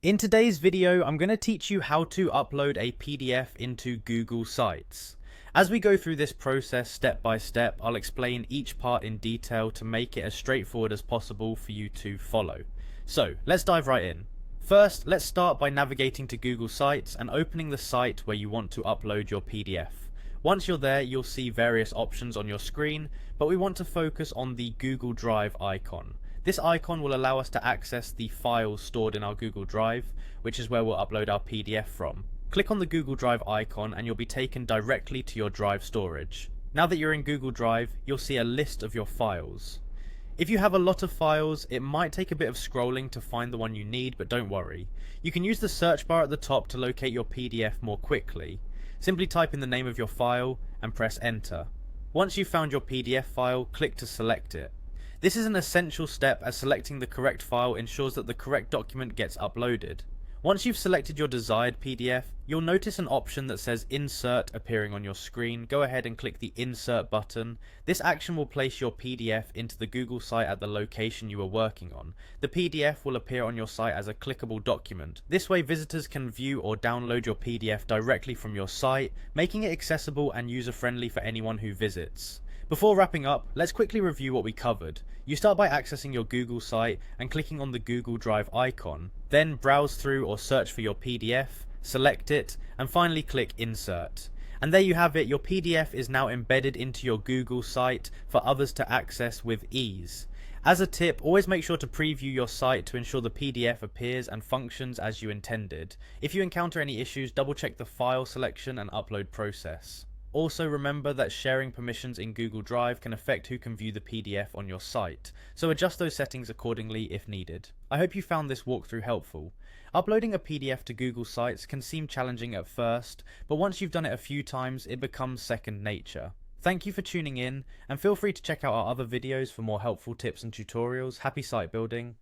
In today's video, I'm going to teach you how to upload a PDF into Google Sites. As we go through this process step by step, I'll explain each part in detail to make it as straightforward as possible for you to follow. So, let's dive right in. First, let's start by navigating to Google Sites and opening the site where you want to upload your PDF. Once you're there, you'll see various options on your screen, but we want to focus on the Google Drive icon. This icon will allow us to access the files stored in our Google Drive, which is where we'll upload our PDF from. Click on the Google Drive icon and you'll be taken directly to your Drive storage. Now that you're in Google Drive, you'll see a list of your files. If you have a lot of files, it might take a bit of scrolling to find the one you need, but don't worry. You can use the search bar at the top to locate your PDF more quickly. Simply type in the name of your file and press enter. Once you've found your PDF file, click to select it. This is an essential step as selecting the correct file ensures that the correct document gets uploaded. Once you've selected your desired PDF, you'll notice an option that says Insert appearing on your screen. Go ahead and click the Insert button. This action will place your PDF into the Google site at the location you are working on. The PDF will appear on your site as a clickable document. This way visitors can view or download your PDF directly from your site, making it accessible and user-friendly for anyone who visits. Before wrapping up, let's quickly review what we covered. You start by accessing your Google site and clicking on the Google Drive icon, then browse through or search for your PDF, select it, and finally click Insert. And there you have it, your PDF is now embedded into your Google site for others to access with ease. As a tip, always make sure to preview your site to ensure the PDF appears and functions as you intended. If you encounter any issues, double check the file selection and upload process. Also remember that sharing permissions in Google Drive can affect who can view the PDF on your site, so adjust those settings accordingly if needed. I hope you found this walkthrough helpful. Uploading a PDF to Google Sites can seem challenging at first, but once you've done it a few times, it becomes second nature. Thank you for tuning in, and feel free to check out our other videos for more helpful tips and tutorials. Happy site building!